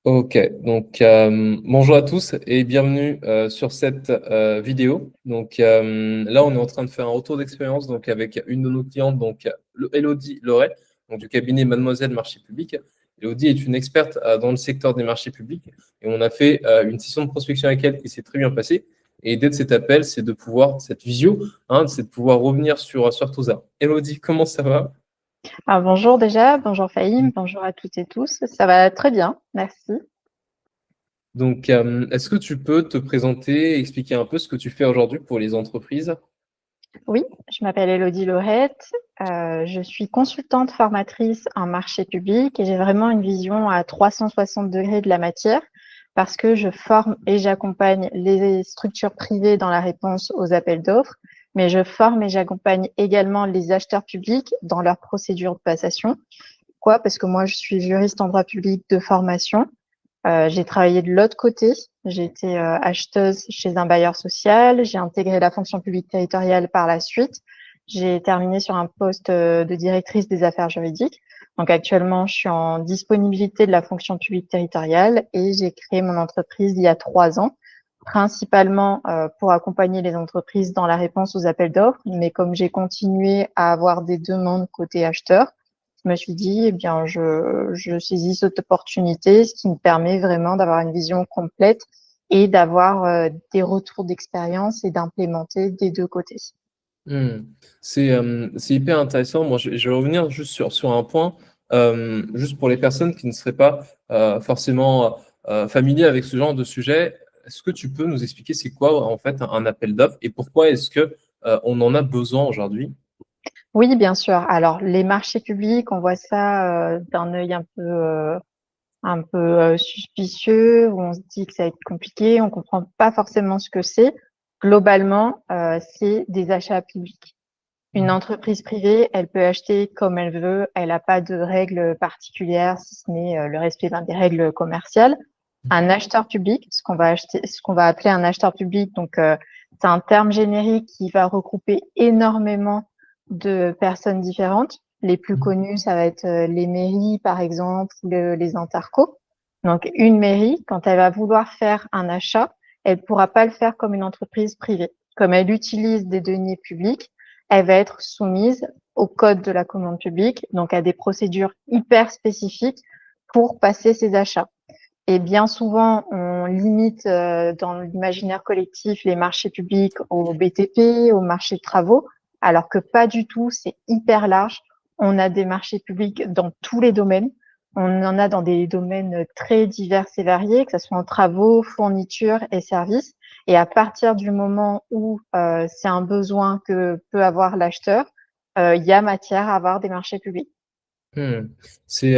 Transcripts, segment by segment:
Ok, donc bonjour à tous et bienvenue sur cette vidéo. Donc là, on est en train de faire un retour d'expérience donc avec une de nos clientes, donc Elodie Loret, donc du cabinet Mademoiselle Marché Public. Elodie est une experte dans le secteur des marchés publics et on a fait une session de prospection avec elle qui s'est très bien passée. Et l'idée de cet appel, c'est de pouvoir, cette visio, hein, c'est de pouvoir revenir sur tout ça. Elodie, comment ça va? Bonjour déjà, bonjour Fahim, bonjour à toutes et tous. Ça va très bien, merci. Donc, est-ce que tu peux te présenter, expliquer un peu ce que tu fais aujourd'hui pour les entreprises? Oui, je m'appelle Elodie Laurette, je suis consultante formatrice en marché public et j'ai vraiment une vision à 360 degrés de la matière parce que je forme et j'accompagne les structures privées dans la réponse aux appels d'offres, mais je forme et j'accompagne également les acheteurs publics dans leur procédure de passation. Pourquoi? Parce que moi, je suis juriste en droit public de formation. J'ai travaillé de l'autre côté. J'ai été acheteuse chez un bailleur social. J'ai intégré la fonction publique territoriale par la suite. J'ai terminé sur un poste de directrice des affaires juridiques. Donc actuellement, je suis en disponibilité de la fonction publique territoriale et j'ai créé mon entreprise il y a 3 ans, principalement pour accompagner les entreprises dans la réponse aux appels d'offres. Mais comme j'ai continué à avoir des demandes côté acheteur, je me suis dit, eh bien, je saisis cette opportunité, ce qui me permet vraiment d'avoir une vision complète et d'avoir des retours d'expérience et d'implémenter des deux côtés. Hmm. C'est hyper intéressant. Moi, je vais revenir juste sur un point, juste pour les personnes qui ne seraient pas forcément familiers avec ce genre de sujet. Est-ce que tu peux nous expliquer c'est quoi en fait un appel d'offres et pourquoi est-ce que on en a besoin aujourd'hui? Oui, bien sûr. Alors, les marchés publics, on voit ça d'un œil un peu suspicieux, où on se dit que ça va être compliqué, on comprend pas forcément ce que c'est. Globalement, c'est des achats publics. Une Mhm. entreprise privée, elle peut acheter comme elle veut, elle n'a pas de règles particulières, si ce n'est le respect des règles commerciales. Un acheteur public, ce qu'on va appeler un acheteur public, donc c'est un terme générique qui va regrouper énormément de personnes différentes. Les plus connus, ça va être les mairies, par exemple, ou les intercos. Donc, une mairie, quand elle va vouloir faire un achat, elle ne pourra pas le faire comme une entreprise privée. Comme elle utilise des deniers publics, elle va être soumise au code de la commande publique, donc à des procédures hyper spécifiques pour passer ses achats. Et bien souvent, on limite dans l'imaginaire collectif les marchés publics au BTP, au marché de travaux, alors que pas du tout, c'est hyper large. On a des marchés publics dans tous les domaines. On en a dans des domaines très divers et variés, que ce soit en travaux, fournitures et services. Et à partir du moment où c'est un besoin que peut avoir l'acheteur, il y a matière à avoir des marchés publics. Hmm. C'est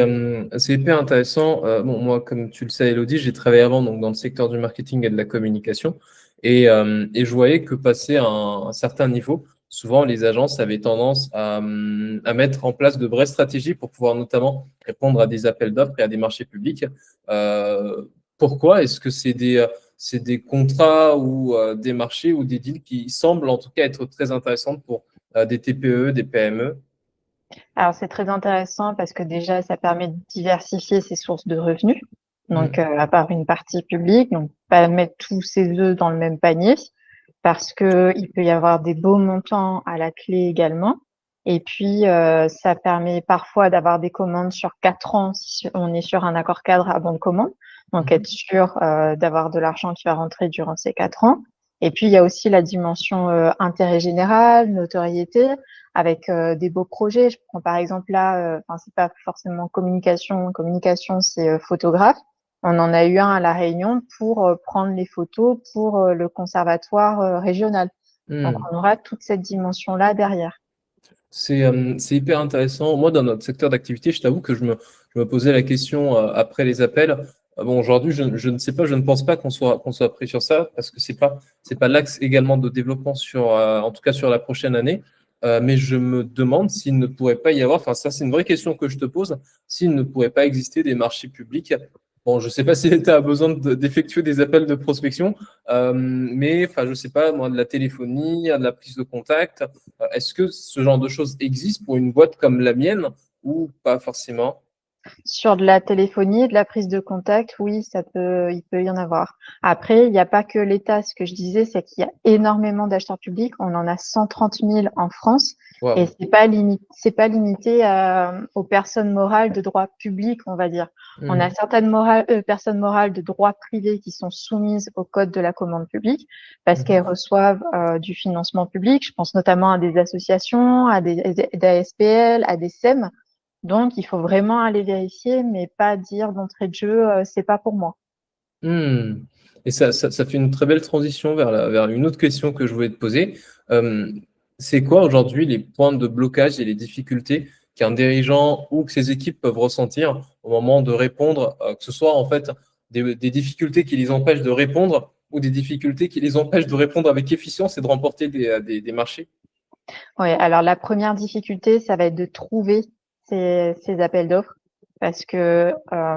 hyper intéressant. Bon, moi, comme tu le sais, Elodie, j'ai travaillé avant donc, dans le secteur du marketing et de la communication. Et je voyais que passer un certain niveau, souvent les agences avaient tendance à mettre en place de vraies stratégies pour pouvoir notamment répondre à des appels d'offres et à des marchés publics. Euh, Pourquoi? Est-ce que c'est des contrats ou des marchés ou des deals qui semblent en tout cas être très intéressants pour des TPE, des PME? Alors, c'est très intéressant parce que déjà, ça permet de diversifier ses sources de revenus. Donc, Hmm. à part une partie publique, donc pas mettre tous ses œufs dans le même panier parce que il peut y avoir des beaux montants à la clé également. Et puis, ça permet parfois d'avoir des commandes sur 4 ans si on est sur un accord cadre à bon de commande. Donc, être sûr d'avoir de l'argent qui va rentrer durant ces 4 ans. Et puis, il y a aussi la dimension intérêt général, notoriété avec des beaux projets. Je prends par exemple là, enfin c'est pas forcément communication, communication c'est photographe. On en a eu un à La Réunion pour prendre les photos pour le conservatoire régional. Donc Hmm. on aura toute cette dimension-là derrière. C'est hyper intéressant. Moi, dans notre secteur d'activité, je t'avoue que je me posais la question après les appels. Bon, aujourd'hui, je ne sais pas, je ne pense pas qu'on soit pris sur ça parce que c'est pas l'axe également de développement sur, en tout cas sur la prochaine année. Mais je me demande s'il ne pourrait pas y avoir, enfin, ça, c'est une vraie question que je te pose, s'il ne pourrait pas exister des marchés publics. Bon, je ne sais pas si l'État a besoin d'effectuer des appels de prospection, mais enfin, je ne sais pas, moi, de la téléphonie, de la prise de contact. Est-ce que ce genre de choses existe pour une boîte comme la mienne ou pas forcément? Sur de la téléphonie, de la prise de contact, oui, il peut y en avoir. Après, il n'y a pas que l'État. Ce que je disais, c'est qu'il y a énormément d'acheteurs publics. On en a 130 000 en France et Waouh. c'est pas limité aux personnes morales de droit public, on va dire. On a Mhm. certaines personnes morales de droit privé qui sont soumises au code de la commande publique parce qu'elles Mhm. reçoivent du financement public. Je pense notamment à des associations, à des ASPL, à des SEM. Donc, il faut vraiment aller vérifier, mais pas dire d'entrée de jeu, c'est pas pour moi. Hmm. Et ça fait une très belle transition vers une autre question que je voulais te poser. Euh, c'est quoi aujourd'hui les points de blocage et les difficultés qu'un dirigeant ou que ses équipes peuvent ressentir au moment de répondre, que ce soit en fait des difficultés qui les empêchent de répondre ou des difficultés qui les empêchent de répondre avec efficience et de remporter des marchés? Oui, alors la première difficulté, ça va être de trouver ces appels d'offres parce que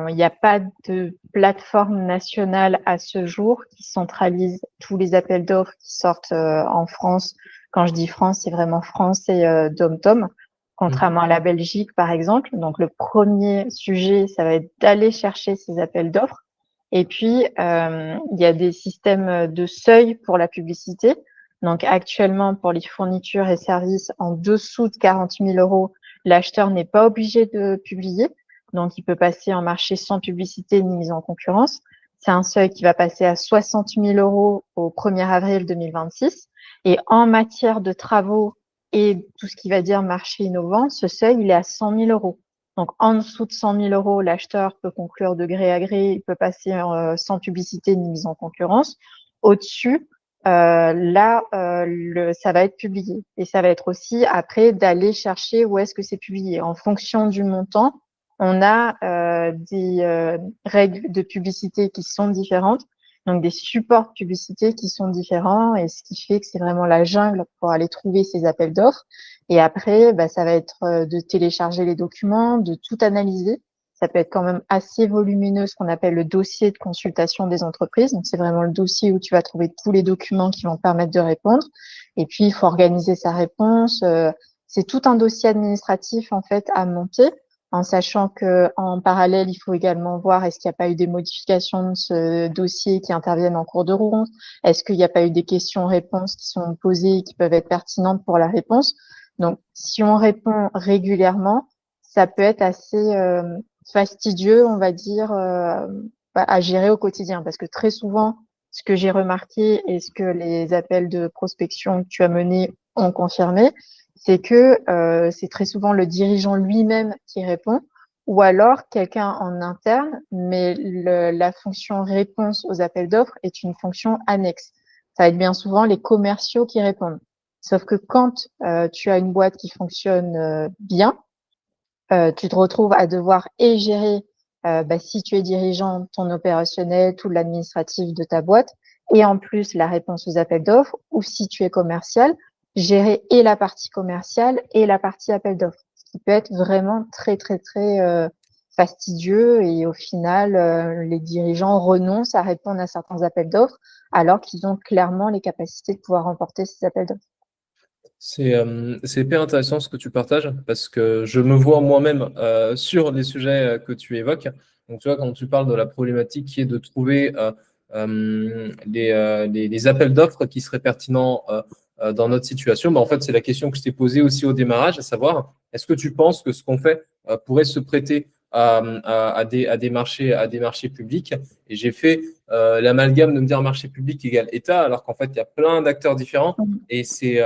il n'y a pas de plateforme nationale à ce jour qui centralise tous les appels d'offres qui sortent en France. Quand je dis France, c'est vraiment France et Dom-Tom, Mhm. contrairement à la Belgique, par exemple. Donc, le premier sujet, ça va être d'aller chercher ces appels d'offres. Et puis, il y a des systèmes de seuil pour la publicité. Donc, actuellement, pour les fournitures et services en dessous de 40 000 euros, l'acheteur n'est pas obligé de publier. Donc, il peut passer en marché sans publicité ni mise en concurrence. C'est un seuil qui va passer à 60 000 euros au 1er avril 2026. Et en matière de travaux et tout ce qui va dire marché innovant, ce seuil, il est à 100 000 euros. Donc, en dessous de 100 000 euros, l'acheteur peut conclure de gré à gré, il peut passer sans publicité ni mise en concurrence. Au-dessus, ça va être publié. Et ça va être aussi après d'aller chercher où est-ce que c'est publié. En fonction du montant, on a des règles de publicité qui sont différentes, donc des supports de publicité qui sont différents, et ce qui fait que c'est vraiment la jungle pour aller trouver ces appels d'offres. Et après, bah, ça va être de télécharger les documents, de tout analyser. Ça peut être quand même assez volumineux, ce qu'on appelle le dossier de consultation des entreprises. Donc, c'est vraiment le dossier où tu vas trouver tous les documents qui vont permettre de répondre. Et puis, il faut organiser sa réponse. C'est tout un dossier administratif, en fait, à monter, en sachant que en parallèle, il faut également voir est-ce qu'il n'y a pas eu des modifications de ce dossier qui interviennent en cours de route? Est-ce qu'il n'y a pas eu des questions-réponses qui sont posées et qui peuvent être pertinentes pour la réponse? Donc, si on répond régulièrement, ça peut être assez fastidieux, on va dire, à gérer au quotidien. Parce que très souvent, ce que j'ai remarqué et ce que les appels de prospection que tu as menés ont confirmé, c'est que c'est très souvent le dirigeant lui-même qui répond, ou alors quelqu'un en interne, mais la fonction réponse aux appels d'offres est une fonction annexe. Ça va être bien souvent les commerciaux qui répondent. Sauf que quand tu as une boîte qui fonctionne bien, tu te retrouves à devoir et gérer, bah, si tu es dirigeant, ton opérationnel, tout l'administratif de ta boîte, et en plus la réponse aux appels d'offres, ou si tu es commercial, gérer et la partie commerciale et la partie appel d'offres, ce qui peut être vraiment très, très, très fastidieux. Et au final, les dirigeants renoncent à répondre à certains appels d'offres alors qu'ils ont clairement les capacités de pouvoir remporter ces appels d'offres. C'est hyper intéressant ce que tu partages parce que je me vois moi-même sur les sujets que tu évoques. Donc, tu vois, quand tu parles de la problématique qui est de trouver les appels d'offres qui seraient pertinents dans notre situation, bah, en fait, c'est la question que je t'ai posée aussi au démarrage, à savoir, est-ce que tu penses que ce qu'on fait pourrait se prêter à des marchés publics? Et j'ai fait l'amalgame de me dire marché public égale État, alors qu'en fait, il y a plein d'acteurs différents et c'est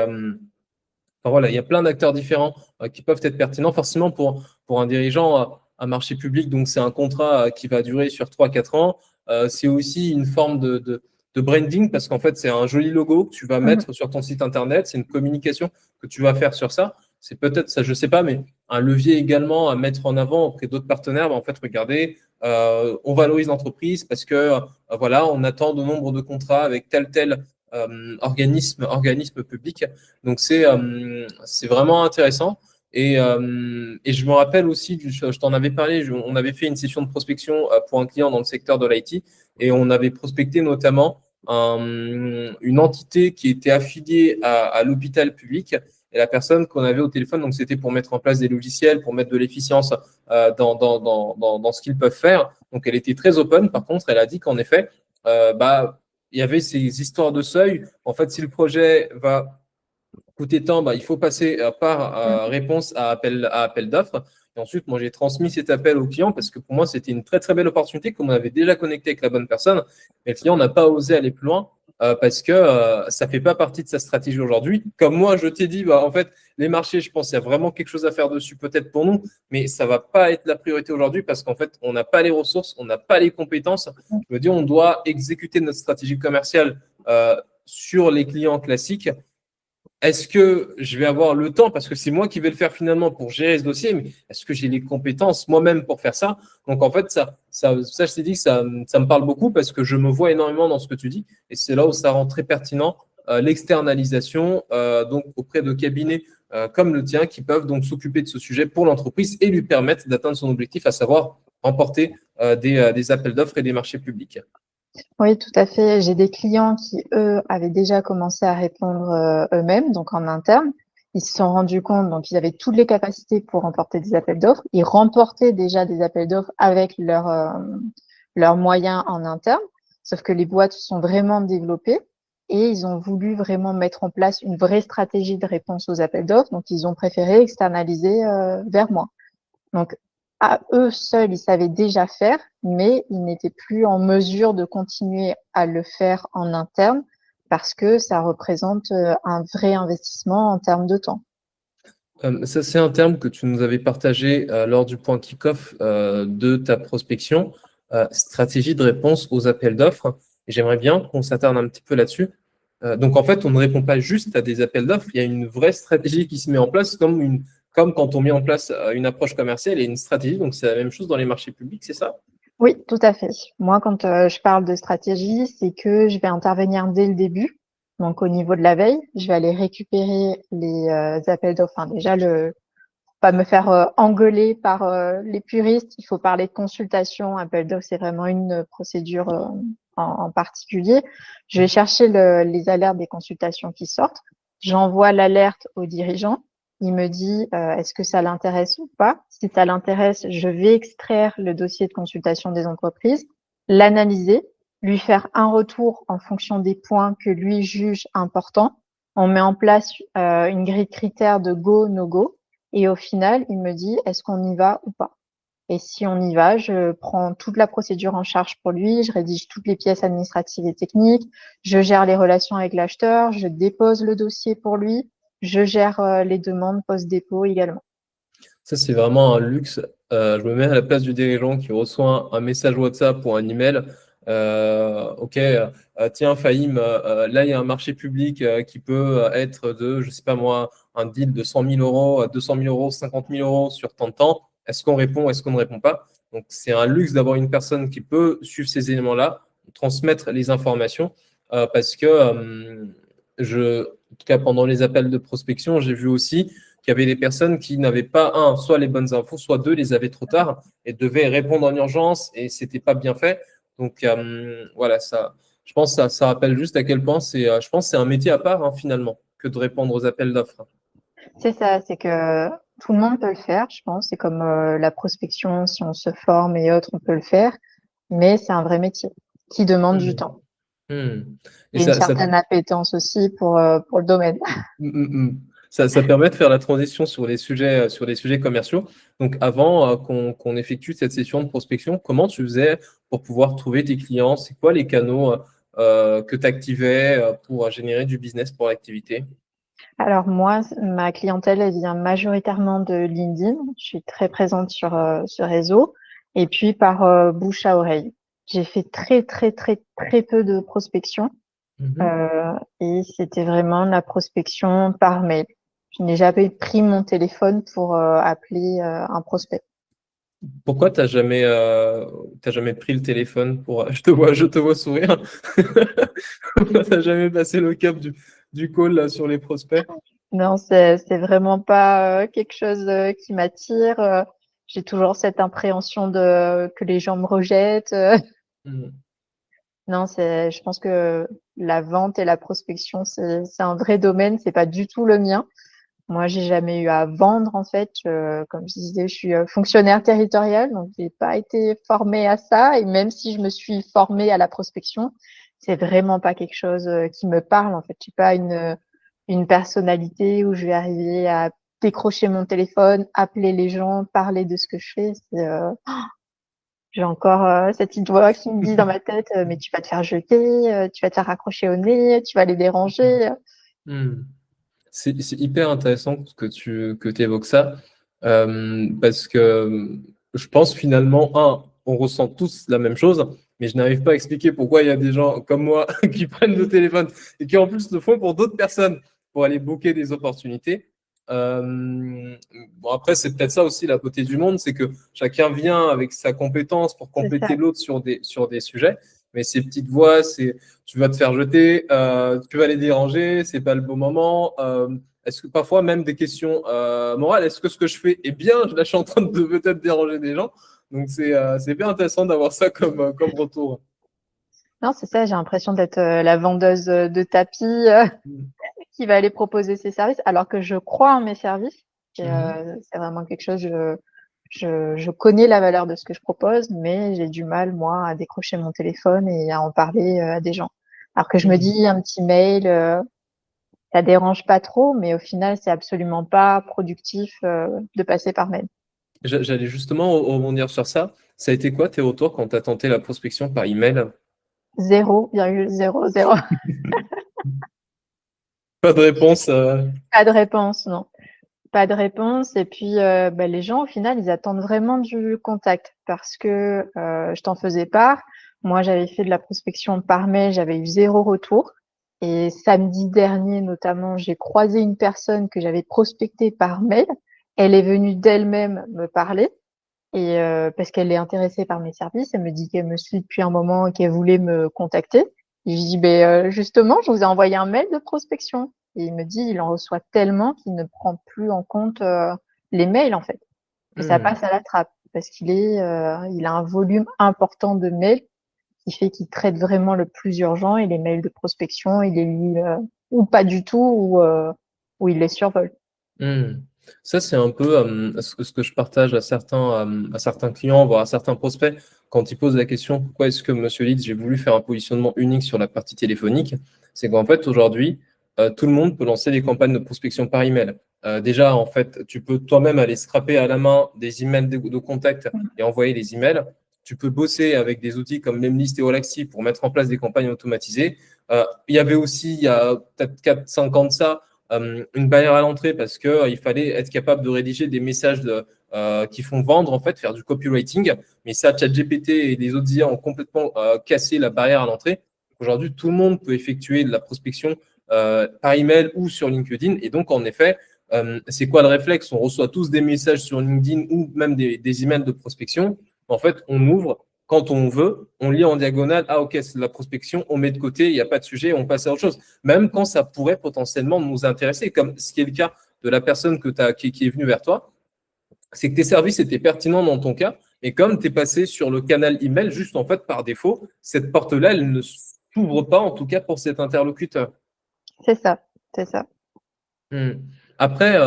enfin, voilà, il y a plein d'acteurs différents qui peuvent être pertinents. Forcément, pour un dirigeant, un marché public, donc c'est un contrat qui va durer sur 3 4 ans. C'est aussi une forme de branding parce qu'en fait, c'est un joli logo que tu vas Mhm. mettre sur ton site internet. C'est une communication que tu vas faire sur ça. C'est peut-être, ça, je ne sais pas, mais un levier également à mettre en avant auprès d'autres partenaires. En fait, regardez, on valorise l'entreprise parce que voilà, on attend de nombre de contrats avec tel organisme public. Donc, c'est vraiment intéressant. Et je me rappelle aussi, je t'en avais parlé, on avait fait une session de prospection pour un client dans le secteur de l'IT et on avait prospecté notamment une entité qui était affiliée à l'hôpital public et la personne qu'on avait au téléphone, donc c'était pour mettre en place des logiciels, pour mettre de l'efficience dans ce qu'ils peuvent faire. Donc elle était très open. Par contre, elle a dit qu'en effet, il y avait ces histoires de seuil. En fait, si le projet va coûter tant, il faut passer par réponse à appel d'offres. Et ensuite, moi, j'ai transmis cet appel au client parce que pour moi, c'était une très, très belle opportunité, comme on avait déjà connecté avec la bonne personne. Mais le client n'a pas osé aller plus loin parce que ça ne fait pas partie de sa stratégie aujourd'hui. Comme moi, je t'ai dit, en fait, les marchés, je pense qu'il y a vraiment quelque chose à faire dessus peut-être pour nous, mais ça ne va pas être la priorité aujourd'hui parce qu'en fait, on n'a pas les ressources, on n'a pas les compétences. Je me dis, on doit exécuter notre stratégie commerciale sur les clients classiques. Est-ce que je vais avoir le temps, parce que c'est moi qui vais le faire finalement pour gérer ce dossier, mais est-ce que j'ai les compétences moi-même pour faire ça? Donc en fait, je t'ai dit que ça me parle beaucoup parce que je me vois énormément dans ce que tu dis et c'est là où ça rend très pertinent l'externalisation donc auprès de cabinets comme le tien qui peuvent donc s'occuper de ce sujet pour l'entreprise et lui permettre d'atteindre son objectif, à savoir remporter des appels d'offres et des marchés publics. Oui, tout à fait. J'ai des clients qui, eux, avaient déjà commencé à répondre eux-mêmes, donc en interne. Ils se sont rendus compte, donc ils avaient toutes les capacités pour remporter des appels d'offres. Ils remportaient déjà des appels d'offres avec leurs moyens en interne, sauf que les boîtes se sont vraiment développées et ils ont voulu vraiment mettre en place une vraie stratégie de réponse aux appels d'offres. Donc, ils ont préféré externaliser vers moi. Donc, à eux seuls, ils savaient déjà faire, mais ils n'étaient plus en mesure de continuer à le faire en interne parce que ça représente un vrai investissement en termes de temps. Ça, c'est un terme que tu nous avais partagé lors du point kick-off de ta prospection, stratégie de réponse aux appels d'offres. Et j'aimerais bien qu'on s'attarde un petit peu là-dessus. Donc, en fait, on ne répond pas juste à des appels d'offres, il y a une vraie stratégie qui se met en place, comme quand on met en place une approche commerciale et une stratégie. Donc, c'est la même chose dans les marchés publics, c'est ça? Oui, tout à fait. Moi, quand je parle de stratégie, c'est que je vais intervenir dès le début. Donc, au niveau de la veille, je vais aller récupérer les appels d'offres. Enfin, déjà, pas me faire engueuler par les puristes. Il faut parler de consultation. Appel d'offres, c'est vraiment une procédure en particulier. Je vais chercher les alertes des consultations qui sortent. J'envoie l'alerte au dirigeant. Il me dit est-ce que ça l'intéresse ou pas. Si ça l'intéresse, je vais extraire le dossier de consultation des entreprises, l'analyser, lui faire un retour en fonction des points que lui juge importants. On met en place une grille de critères de go, no go. Et au final, il me dit, est-ce qu'on y va ou pas? Et si on y va, je prends toute la procédure en charge pour lui, je rédige toutes les pièces administratives et techniques, je gère les relations avec l'acheteur, je dépose le dossier pour lui, je gère les demandes post-dépôt également. Ça, c'est vraiment un luxe. Je me mets à la place du dirigeant qui reçoit un message WhatsApp ou un email. OK, tiens, Fahim, là, il y a un marché public qui peut être de, je ne sais pas moi, un deal de 100 000 euros, 200 000 euros, 50 000 euros sur tant de temps. Est-ce qu'on répond, est-ce qu'on ne répond pas? Donc, c'est un luxe d'avoir une personne qui peut suivre ces éléments-là, transmettre les informations, parce que en tout cas, pendant les appels de prospection, j'ai vu aussi qu'il y avait des personnes qui n'avaient pas, soit les bonnes infos, soit deux, les avaient trop tard et devaient répondre en urgence et c'était pas bien fait. Donc voilà, je pense que ça rappelle juste à quel point je pense que c'est un métier à part finalement que de répondre aux appels d'offres. C'est ça, c'est que tout le monde peut le faire, je pense. C'est comme la prospection, si on se forme et autres, on peut le faire. Mais c'est un vrai métier qui demande du Mhm. temps Mhm. Et et une certaine appétence aussi pour le domaine. Ça permet de faire la transition sur les sujets commerciaux. Donc, avant qu'on effectue cette session de prospection, comment tu faisais pour pouvoir trouver tes clients? C'est quoi les canaux que tu activais pour générer du business pour l'activité? Alors moi, ma clientèle, elle vient majoritairement de LinkedIn. Je suis très présente sur ce réseau. Et puis par bouche à oreille. J'ai fait très, très, très, très peu de prospection. Mhm. Et c'était vraiment la prospection par mail. Je n'ai jamais pris mon téléphone pour appeler un prospect. Pourquoi t'as jamais pris le téléphone pour. Je te vois sourire. T'as jamais passé le cap du call là, sur les prospects? Non, c'est vraiment pas quelque chose qui m'attire. J'ai toujours cette appréhension de que les gens me rejettent. Mhm. Non, je pense que la vente et la prospection, c'est un vrai domaine. C'est pas du tout le mien. Moi, j'ai jamais eu à vendre en fait. Comme je disais, je suis fonctionnaire territorial, donc j'ai pas été formée à ça. Et même si je me suis formée à la prospection, c'est vraiment pas quelque chose qui me parle en fait. J'ai pas une personnalité où je vais arriver à décrocher mon téléphone, appeler les gens, parler de ce que je fais. J'ai encore cette petite voix qui me dit dans ma tête, mais tu vas te faire jeter, tu vas te faire raccrocher au nez, tu vas les déranger. Hmm. C'est hyper intéressant que tu évoques ça, parce que je pense finalement, on ressent tous la même chose, mais je n'arrive pas à expliquer pourquoi il y a des gens comme moi qui prennent le téléphone et qui en plus le font pour d'autres personnes, pour aller booker des opportunités. Bon, après, c'est peut-être ça aussi la beauté du monde, c'est que chacun vient avec sa compétence pour C'est compléter ça. l'autre sur des sujets, mais ces petites voix, c'est tu vas te faire jeter, tu vas les déranger, c'est pas le bon moment. Est-ce que parfois même des questions morales, est-ce que ce que je fais est bien? Là, je suis en train de peut-être déranger des gens. Donc, c'est bien intéressant d'avoir ça comme retour. Non, c'est ça, j'ai l'impression d'être la vendeuse de tapis qui va aller proposer ses services, alors que je crois en mes services. Mhm. C'est vraiment quelque chose, je connais la valeur de ce que je propose, mais j'ai du mal, moi, à décrocher mon téléphone et à en parler à des gens. Alors que je me Mhm. dis, un petit mail, ça dérange pas trop, mais au final, c'est absolument pas productif de passer par mail. J'allais justement rebondir sur ça. Ça a été quoi tes retours quand tu as tenté la prospection par email? 0,00. Pas de réponse. Pas de réponse, non. Pas de réponse. Et puis, bah, les gens, au final, ils attendent vraiment du contact parce que je t'en faisais part. Moi, j'avais fait de la prospection par mail, j'avais eu 0 retour. Et samedi dernier, notamment, j'ai croisé une personne que j'avais prospectée par mail. Elle est venue d'elle-même me parler et parce qu'elle est intéressée par mes services. Elle me dit qu'elle me suit depuis un moment et qu'elle voulait me contacter. Et je dis, ben, justement, je vous ai envoyé un mail de prospection. Et il me dit, il en reçoit tellement qu'il ne prend plus en compte les mails, en fait, que ça Hmm. passe à la trappe, parce il a un volume important de mails qui fait qu'il traite vraiment le plus urgent et les mails de prospection, il les lit ou pas du tout ou il les survole. Hmm. Ça, c'est un peu ce que je partage à certains clients, voire à certains prospects, quand ils posent la question pourquoi est-ce que, monsieur Leeds, j'ai voulu faire un positionnement unique sur la partie téléphonique. C'est qu'en fait, aujourd'hui, tout le monde peut lancer des campagnes de prospection par email. Déjà, en fait, tu peux toi-même aller scraper à la main des emails de contact et envoyer les emails. Tu peux bosser avec des outils comme Lemlist et Olaxy pour mettre en place des campagnes automatisées. Il y avait aussi, il y a peut-être 4-5 ans de ça, une barrière à l'entrée parce qu'il fallait être capable de rédiger des messages qui font vendre, en fait, faire du copywriting. Mais ça, ChatGPT et les autres IA ont complètement cassé la barrière à l'entrée. Aujourd'hui, tout le monde peut effectuer de la prospection par email ou sur LinkedIn. Et donc, en effet, c'est quoi le réflexe? On reçoit tous des messages sur LinkedIn ou même des emails de prospection. En fait, on ouvre quand on veut, on lit en diagonale, ah ok, c'est de la prospection, on met de côté, il n'y a pas de sujet, on passe à autre chose même quand ça pourrait potentiellement nous intéresser, comme ce qui est le cas de la personne qui est venue vers toi, c'est que tes services étaient pertinents dans ton cas, et comme tu es passé sur le canal email, juste en fait par défaut, cette porte-là, elle ne s'ouvre pas, en tout cas pour cet interlocuteur. C'est ça, c'est ça. Hmm. Après,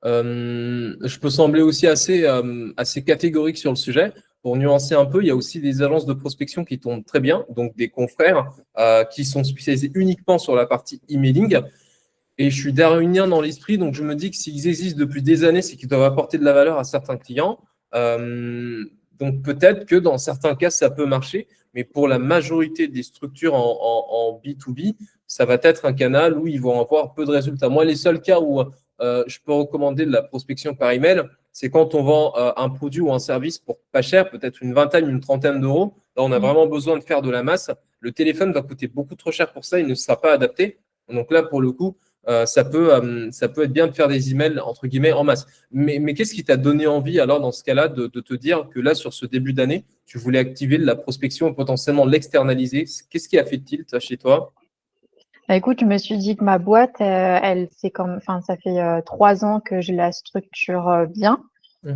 je peux sembler aussi assez catégorique sur le sujet. Pour nuancer un peu, il y a aussi des agences de prospection qui tombent très bien, donc des confrères qui sont spécialisés uniquement sur la partie emailing. Et je suis darwinien dans l'esprit, donc je me dis que s'ils existent depuis des années, c'est qu'ils doivent apporter de la valeur à certains clients. Donc peut-être que dans certains cas, ça peut marcher, mais pour la majorité des structures en B2B, ça va être un canal où ils vont avoir peu de résultats. Moi, les seuls cas où je peux recommander de la prospection par email, c'est quand on vend un produit ou un service pour pas cher, peut-être une vingtaine, une trentaine d'euros. Là, on a vraiment besoin de faire de la masse. Le téléphone va coûter beaucoup trop cher pour ça, il ne sera pas adapté. Donc là, pour le coup, ça peut être bien de faire des emails entre guillemets en masse. Mais qu'est-ce qui t'a donné envie alors dans ce cas-là de te dire que là, sur ce début d'année, tu voulais activer de la prospection et potentiellement l'externaliser? Qu'est-ce qui a fait tilt chez toi? Bah, écoute, je me suis dit que ma boîte, enfin, ça fait 3 ans que je la structure bien.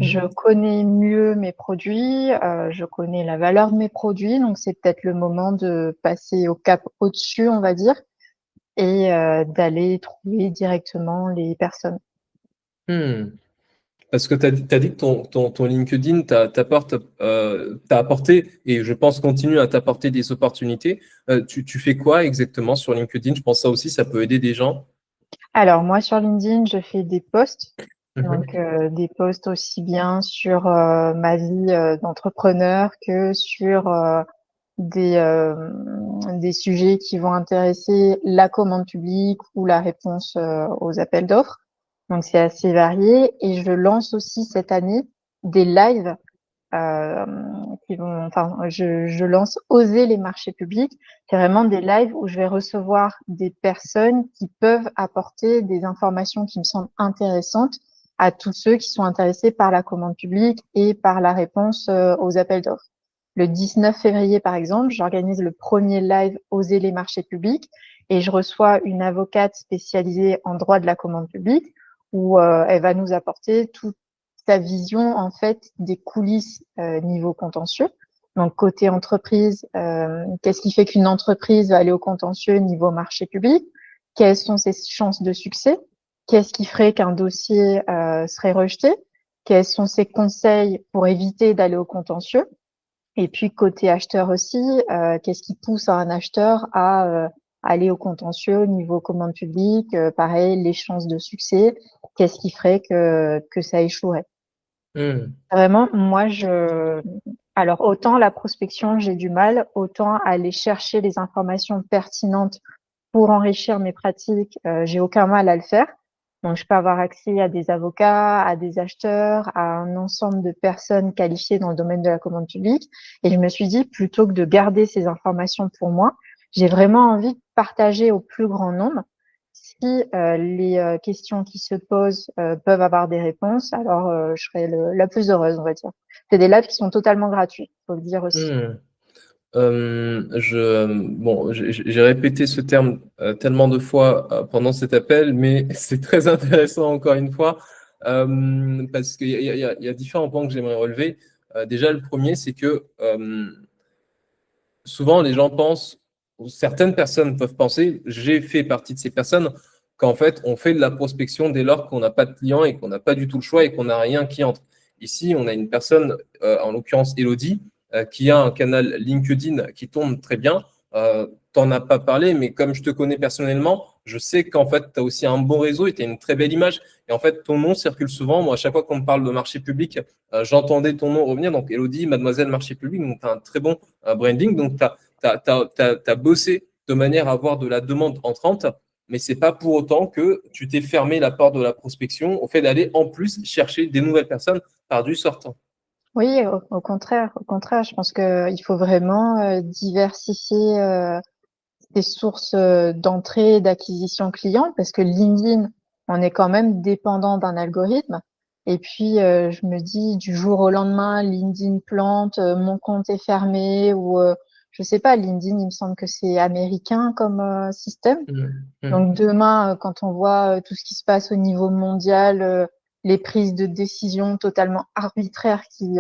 Je Mhm. connais mieux mes produits, je connais la valeur de mes produits, donc c'est peut-être le moment de passer au cap au-dessus, on va dire, et d'aller trouver directement les personnes. Hmm. Parce que tu as dit que ton LinkedIn t'a apporté, et je pense continue à t'apporter des opportunités. Tu fais quoi exactement sur LinkedIn? Je pense que ça aussi, ça peut aider des gens. Alors, moi, sur LinkedIn, je fais des posts. Donc, Mhm. des posts aussi bien sur ma vie d'entrepreneur que sur des, euh, des sujets qui vont intéresser la commande publique ou la réponse aux appels d'offres. Donc, c'est assez varié. Et je lance aussi cette année des lives euh, je lance Oser les marchés publics. C'est vraiment des lives où je vais recevoir des personnes qui peuvent apporter des informations qui me semblent intéressantes à tous ceux qui sont intéressés par la commande publique et par la réponse aux appels d'offres. Le 19 février, par exemple, j'organise le premier live Oser les marchés publics et je reçois une avocate spécialisée en droit de la commande publique où elle va nous apporter tout sa vision en fait des coulisses niveau contentieux. Donc côté entreprise, qu'est-ce qui fait qu'une entreprise va aller au contentieux niveau marché public? Quelles sont ses chances de succès? Qu'est-ce qui ferait qu'un dossier serait rejeté? Quels sont ses conseils pour éviter d'aller au contentieux? Et puis côté acheteur aussi, qu'est-ce qui pousse un acheteur à aller au contentieux au niveau commande publique? Pareil, les chances de succès. Qu'est-ce qui ferait que ça échouerait? Hmm. Vraiment, alors autant la prospection, j'ai du mal, autant aller chercher les informations pertinentes pour enrichir mes pratiques, j'ai aucun mal à le faire. Donc, je peux avoir accès à des avocats, à des acheteurs, à un ensemble de personnes qualifiées dans le domaine de la commande publique. Et je me suis dit, plutôt que de garder ces informations pour moi, j'ai vraiment envie de partager au plus grand nombre. Si les questions qui se posent peuvent avoir des réponses, alors je serai la plus heureuse, on va dire. C'est des lives qui sont totalement gratuits, faut le dire aussi. Hmm. Bon, j'ai répété ce terme tellement de fois pendant cet appel, mais c'est très intéressant encore une fois parce qu'il y a différents points que j'aimerais relever. Déjà, le premier, c'est que souvent les gens pensent, ou certaines personnes peuvent penser, j'ai fait partie de ces personnes, qu'en fait, on fait de la prospection dès lors qu'on n'a pas de clients et qu'on n'a pas du tout le choix et qu'on n'a rien qui entre. Ici, on a une personne, en l'occurrence Elodie, qui a un canal LinkedIn qui tourne très bien. T'en as pas parlé, mais comme je te connais personnellement, je sais qu'en fait, tu as aussi un bon réseau et tu as une très belle image. Et en fait, ton nom circule souvent. Moi, à chaque fois qu'on me parle de marché public, j'entendais ton nom revenir. Donc, Elodie, mademoiselle marché public, donc tu as un très bon branding. Donc, tu as bossé de manière à avoir de la demande entrante, mais c'est pas pour autant que tu t'es fermé la porte de la prospection au fait d'aller en plus chercher des nouvelles personnes par du sortant. Oui, au contraire, je pense qu'il faut vraiment diversifier des sources d'entrée et d'acquisition client parce que LinkedIn, on est quand même dépendant d'un algorithme. Et puis, je me dis du jour au lendemain, LinkedIn plante, mon compte est fermé ou je sais pas, LinkedIn, il me semble que c'est américain comme système. Mmh. Mmh. Donc demain, quand on voit tout ce qui se passe au niveau mondial, les prises de décision totalement arbitraires qui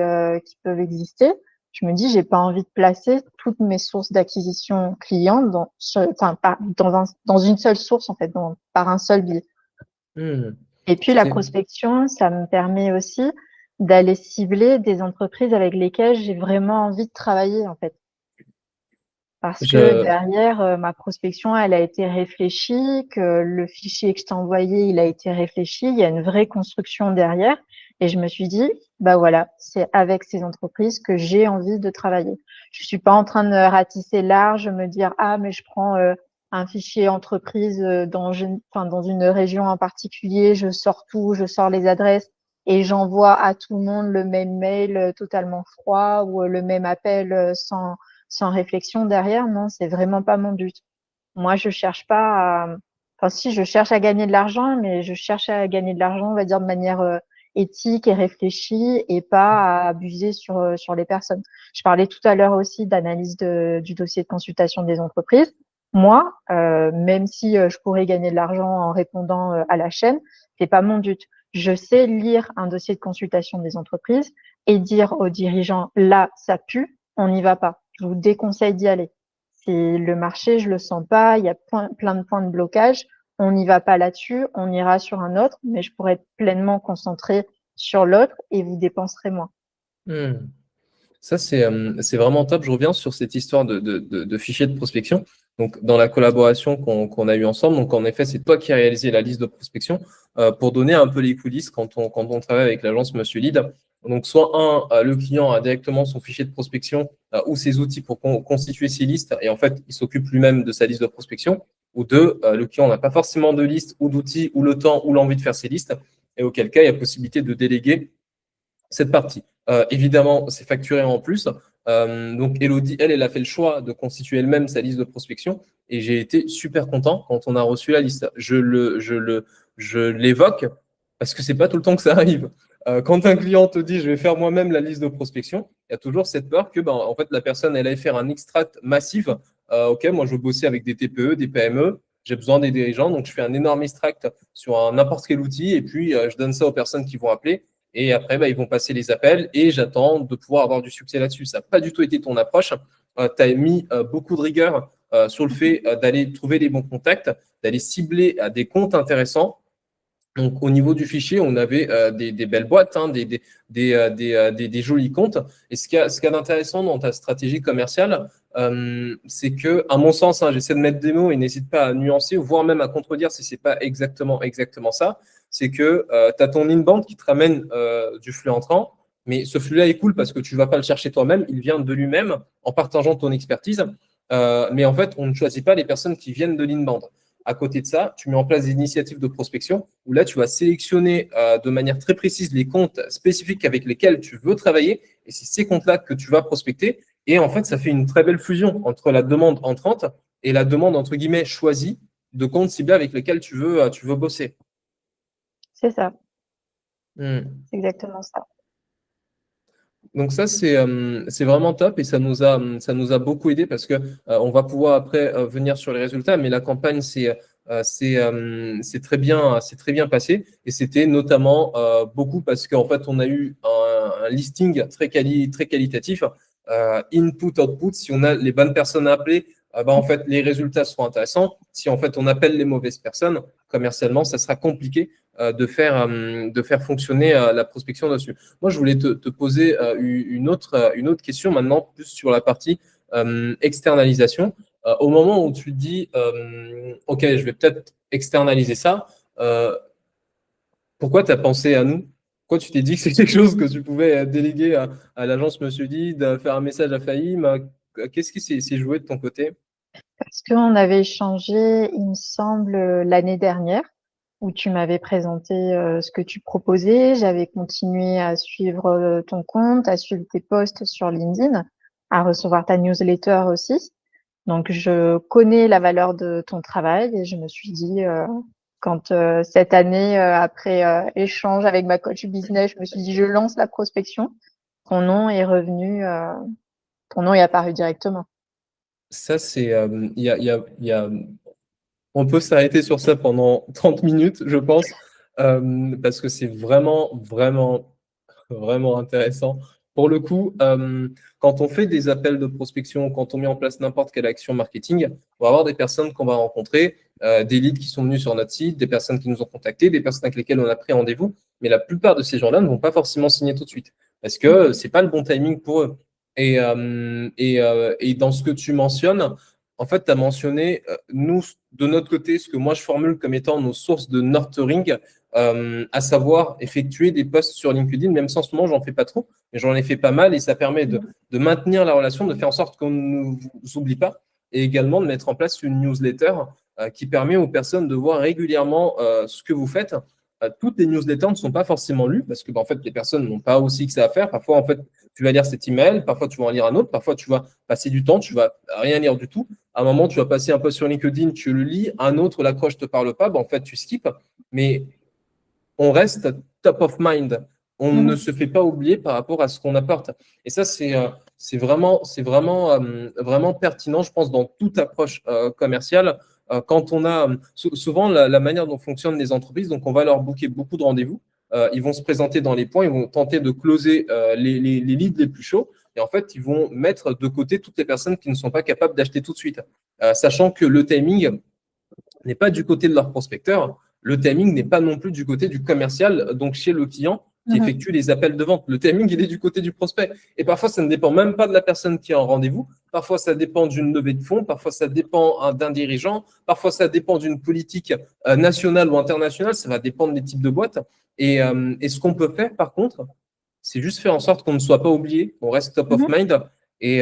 peuvent exister, je me dis, j'ai pas envie de placer toutes mes sources d'acquisition clients dans une seule source, en fait, par un seul biais. Mmh. Et puis la C'est- prospection, ça me permet aussi d'aller cibler des entreprises avec lesquelles j'ai vraiment envie de travailler, en fait. Parce que je, derrière, ma prospection, elle a été réfléchie, que le fichier que je t'ai envoyé, il a été réfléchi, il y a une vraie construction derrière. Et je me suis dit, bah voilà, c'est avec ces entreprises que j'ai envie de travailler. Je suis pas en train de ratisser large, me dire, ah, mais je prends un fichier entreprise dans une région en particulier, je sors tout, je sors les adresses et j'envoie à tout le monde le même mail totalement froid ou le même appel sans réflexion derrière, non, c'est vraiment pas mon but. Moi, je cherche pas à, enfin, si, je cherche à gagner de l'argent, mais je cherche à gagner de l'argent, on va dire, de manière éthique et réfléchie et pas à abuser sur les personnes. Je parlais tout à l'heure aussi d'analyse du dossier de consultation des entreprises. Moi, même si je pourrais gagner de l'argent en répondant à la chaîne, c'est pas mon but. Je sais lire un dossier de consultation des entreprises et dire aux dirigeants, là, ça pue, on n'y va pas. Je vous déconseille d'y aller. C'est le marché, je le sens pas, il y a plein de points de blocage. on n'y va pas là-dessus, on ira sur un autre, mais je pourrais être pleinement concentrée sur l'autre et vous dépenserez moins. Hmm. Ça, c'est vraiment top. Je reviens sur cette histoire de fichier de prospection. Donc, dans la collaboration qu'on a eue ensemble, donc en effet, c'est toi qui as réalisé la liste de prospection pour donner un peu les coulisses quand on travaille avec l'agence Monsieur Lead. Donc, soit le client a directement son fichier de prospection ou ses outils pour constituer ses listes et en fait, il s'occupe lui-même de sa liste de prospection. Ou deux, le client n'a pas forcément de liste ou d'outils ou le temps ou l'envie de faire ses listes. Et auquel cas, il y a possibilité de déléguer cette partie. Évidemment, c'est facturé en plus. Donc, Elodie, elle a fait le choix de constituer elle-même sa liste de prospection et j'ai été super content quand on a reçu la liste. Je l'évoque parce que c'est pas tout le temps que ça arrive. Quand un client te dit je vais faire moi-même la liste de prospection, il y a toujours cette peur que en fait, la personne elle aille faire un extract massif. Ok, moi je veux bosser avec des TPE, des PME, j'ai besoin des dirigeants, donc je fais un énorme extract sur n'importe quel outil et puis je donne ça aux personnes qui vont appeler. Et après, ils vont passer les appels et j'attends de pouvoir avoir du succès là-dessus. Ça n'a pas du tout été ton approche. Tu as mis beaucoup de rigueur sur le fait d'aller trouver les bons contacts, d'aller cibler des comptes intéressants. Donc, au niveau du fichier, on avait des belles boîtes, hein, des jolis comptes. Et ce qu'il y a d'intéressant dans ta stratégie commerciale, c'est que, à mon sens, hein, j'essaie de mettre des mots et n'hésite pas à nuancer, voire même à contredire si ce n'est pas exactement ça. C'est que tu as ton inbound qui te ramène du flux entrant, mais ce flux-là est cool parce que tu ne vas pas le chercher toi-même, il vient de lui-même en partageant ton expertise. Mais en fait, on ne choisit pas les personnes qui viennent de l'inbound. À côté de ça, tu mets en place des initiatives de prospection où là, tu vas sélectionner de manière très précise les comptes spécifiques avec lesquels tu veux travailler et c'est ces comptes-là que tu vas prospecter. Et en fait, ça fait une très belle fusion entre la demande entrante et la demande, entre guillemets, choisie de comptes ciblés avec lesquels tu veux bosser. C'est ça. Hmm. C'est exactement ça. Donc ça, c'est vraiment top et ça nous a beaucoup aidé parce que on va pouvoir après venir sur les résultats, mais la campagne, c'est très bien passé et c'était notamment beaucoup parce qu'en fait, on a eu un listing très qualitatif, input-output. Si on a les bonnes personnes à appeler, en fait, les résultats seront intéressants. Si en fait, on appelle les mauvaises personnes, commercialement, ça sera compliqué de faire fonctionner la prospection dessus. Moi, je voulais te poser une autre question maintenant, plus sur la partie externalisation. Au moment où tu dis, OK, je vais peut-être externaliser ça, pourquoi tu as pensé à nous? Pourquoi tu t'es dit que c'est quelque chose que tu pouvais déléguer à l'agence Monsieur D, de faire un message à Fahim? Qu'est-ce qui s'est joué de ton côté? Parce qu'on avait échangé, il me semble, l'année dernière, où tu m'avais présenté ce que tu proposais. J'avais continué à suivre ton compte, à suivre tes posts sur LinkedIn, à recevoir ta newsletter aussi. Donc, je connais la valeur de ton travail et je me suis dit, quand cette année, après échange avec ma coach business, je me suis dit, je lance la prospection. Ton nom est revenu, ton nom est apparu directement. Ça, on peut s'arrêter sur ça pendant 30 minutes, je pense, parce que c'est vraiment, vraiment, vraiment intéressant. Pour le coup, quand on fait des appels de prospection, quand on met en place n'importe quelle action marketing, on va avoir des personnes qu'on va rencontrer, des leads qui sont venus sur notre site, des personnes qui nous ont contactés, des personnes avec lesquelles on a pris rendez-vous. Mais la plupart de ces gens-là ne vont pas forcément signer tout de suite parce que ce n'est pas le bon timing pour eux. Et dans ce que tu mentionnes, en fait, tu as mentionné, nous, de notre côté, ce que moi je formule comme étant nos sources de nurturing, à savoir effectuer des posts sur LinkedIn, même si en ce moment, j'en fais pas trop, mais j'en ai fait pas mal et ça permet de maintenir la relation, de faire en sorte qu'on ne vous oublie pas et également de mettre en place une newsletter qui permet aux personnes de voir régulièrement ce que vous faites. Toutes les newsletters ne sont pas forcément lues parce que en fait, les personnes n'ont pas aussi que ça à faire. Parfois, en fait, tu vas lire cet email, parfois, tu vas en lire un autre, parfois, tu vas passer du temps, tu vas rien lire du tout. À un moment, tu vas passer un peu sur LinkedIn, tu le lis, un autre, l'accroche ne te parle pas, en fait, tu skippes. Mais on reste top of mind. On ne se fait pas oublier par rapport à ce qu'on apporte. Et ça, c'est vraiment pertinent, je pense, dans toute approche commerciale. Quand on a souvent la manière dont fonctionnent les entreprises, donc on va leur booker beaucoup de rendez-vous. Ils vont se présenter dans les points, ils vont tenter de closer les leads les plus chauds. Et en fait, ils vont mettre de côté toutes les personnes qui ne sont pas capables d'acheter tout de suite. Sachant que le timing, n'est pas du côté de leur prospecteur. Le timing n'est pas non plus du côté du commercial, donc chez le client qui effectue les appels de vente. Le timing, il est du côté du prospect. Et parfois, ça ne dépend même pas de la personne qui est en rendez-vous. Parfois, ça dépend d'une levée de fonds. Parfois, ça dépend d'un dirigeant. Parfois, ça dépend d'une politique nationale ou internationale. Ça va dépendre des types de boîtes. Et ce qu'on peut faire, par contre, c'est juste faire en sorte qu'on ne soit pas oublié, qu'on reste top of mind. Et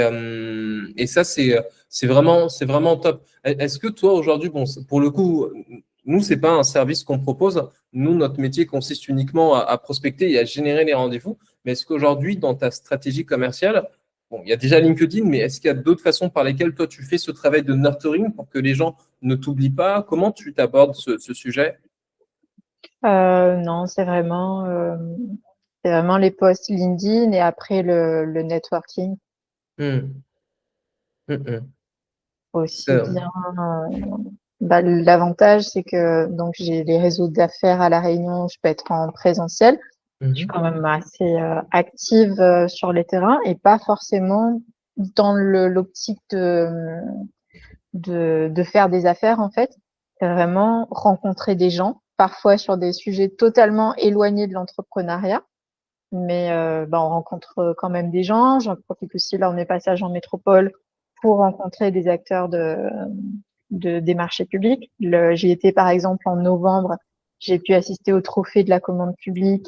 ça, c'est vraiment top. Est-ce que toi, aujourd'hui, bon, pour le coup, nous, ce n'est pas un service qu'on propose. Nous, notre métier consiste uniquement à prospecter et à générer les rendez-vous. Mais est-ce qu'aujourd'hui, dans ta stratégie commerciale, bon, il y a déjà LinkedIn, mais est-ce qu'il y a d'autres façons par lesquelles toi, tu fais ce travail de nurturing pour que les gens ne t'oublient pas? Comment tu t'abordes ce sujet? Non, c'est vraiment les posts LinkedIn et après le networking Hum, hum, hum. aussi Ça, bien. Bah, l'avantage, c'est que donc j'ai les réseaux d'affaires à La Réunion, je peux être en présentiel. Je suis mhm, quand même assez active sur les terrains et pas forcément dans l'optique de faire des affaires en fait. C'est vraiment rencontrer des gens, parfois sur des sujets totalement éloignés de l'entrepreneuriat. Mais bah, on rencontre quand même des gens. J'en profite aussi, là, on est passage en métropole pour rencontrer des acteurs des marchés publics. J'y étais, par exemple, en novembre. J'ai pu assister au trophée de la commande publique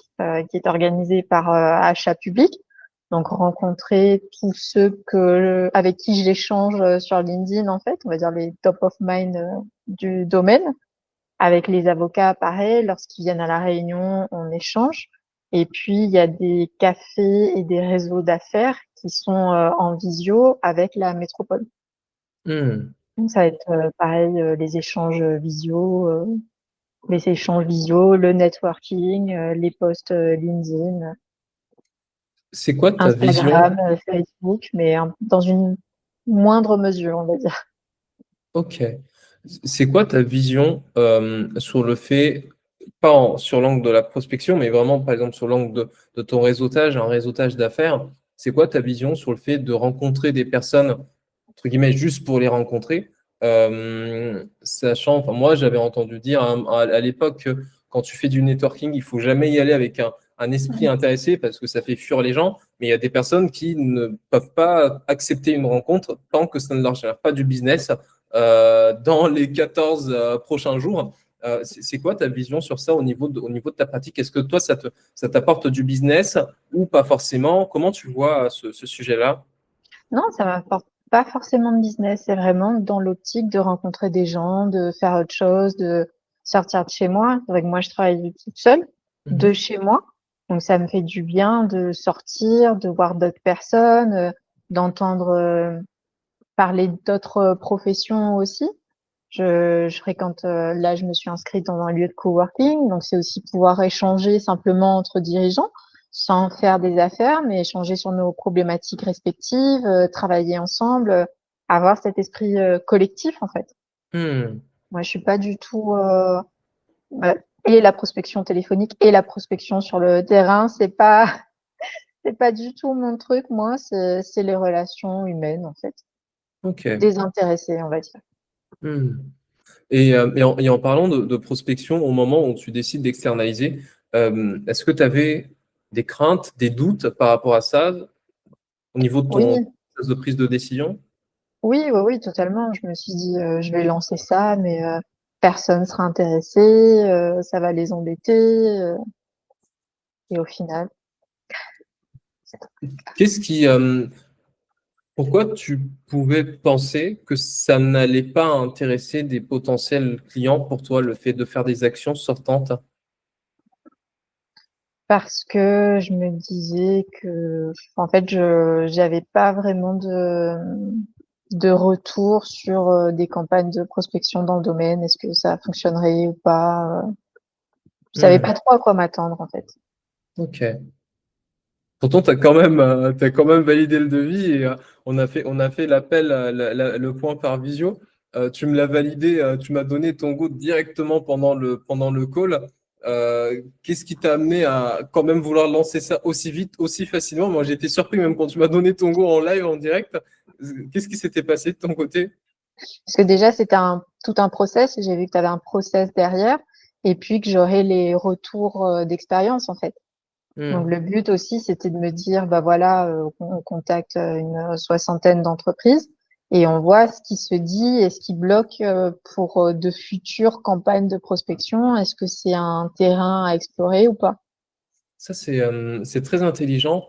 qui est organisé par Achat Public. Donc, rencontrer tous ceux avec qui j'échange sur LinkedIn, en fait, on va dire les top of mind du domaine. Avec les avocats, pareil, lorsqu'ils viennent à La Réunion, on échange. Et puis, il y a des cafés et des réseaux d'affaires qui sont en visio avec la métropole. hum. Donc, ça va être pareil, les échanges visio, le networking, les posts LinkedIn, C'est quoi ta vision? Instagram, Facebook, mais dans une moindre mesure, on va dire. Ok. C'est quoi ta vision sur le fait, pas sur l'angle de la prospection, mais vraiment, par exemple, sur l'angle de ton réseautage, un réseautage d'affaires, c'est quoi ta vision sur le fait de rencontrer des personnes, entre guillemets, juste pour les rencontrer, sachant, enfin, moi, j'avais entendu dire à l'époque que quand tu fais du networking, il faut jamais y aller avec un esprit intéressé parce que ça fait fuir les gens, mais il y a des personnes qui ne peuvent pas accepter une rencontre tant que ça ne leur génère pas du business dans les 14 prochains jours. C'est quoi ta vision sur ça au niveau de ta pratique? Est-ce que toi, ça t'apporte du business ou pas forcément? Comment tu vois ce sujet-là? Non, ça m'apporte pas forcément de business. C'est vraiment dans l'optique de rencontrer des gens, de faire autre chose, de sortir de chez moi. C'est vrai que moi, je travaille toute seule, de Mhm. chez moi. Donc, ça me fait du bien de sortir, de voir d'autres personnes, d'entendre parler d'autres professions aussi. Je fréquente, là, je me suis inscrite dans un lieu de coworking. Donc, c'est aussi pouvoir échanger simplement entre dirigeants sans faire des affaires, mais échanger sur nos problématiques respectives, travailler ensemble, avoir cet esprit collectif, en fait. Hmm. Moi, je suis pas du tout et la prospection téléphonique et la prospection sur le terrain, c'est pas du tout mon truc. Moi, c'est les relations humaines, en fait, Ok. désintéressées, on va dire. Hmm. Et en parlant de prospection, au moment où tu décides d'externaliser, est-ce que tu avais des craintes, des doutes par rapport à ça au niveau de ton Oui, process de prise de décision? oui, totalement. Je me suis dit, je vais lancer ça, mais personne sera intéressé, ça va les embêter. Et au final, Qu'est-ce qui, pourquoi tu pouvais penser que ça n'allait pas intéresser des potentiels clients pour toi, le fait de faire des actions sortantes? parce que je me disais que, en fait, je j'avais pas vraiment de retour sur des campagnes de prospection dans le domaine. Est-ce que ça fonctionnerait ou pas? Je savais Hmm, pas trop à quoi m'attendre, en fait. ok. Pourtant, t'as quand même validé le devis et on a fait l'appel, le point par visio. Tu me l'as validé, tu m'as donné ton go directement pendant le call. Qu'est-ce qui t'a amené à quand même vouloir lancer ça aussi vite, aussi facilement? Moi, j'ai été surpris même quand tu m'as donné ton go en live, en direct. Qu'est-ce qui s'était passé de ton côté? Parce que déjà, c'était tout un process. J'ai vu que tu avais un process derrière et puis que j'aurais les retours d'expérience, en fait. Donc, Hmm. le but aussi, c'était de me dire, bah voilà, on contacte une soixantaine d'entreprises et on voit ce qui se dit et ce qui bloque pour de futures campagnes de prospection. Est-ce que c'est un terrain à explorer ou pas? Ça, c'est très intelligent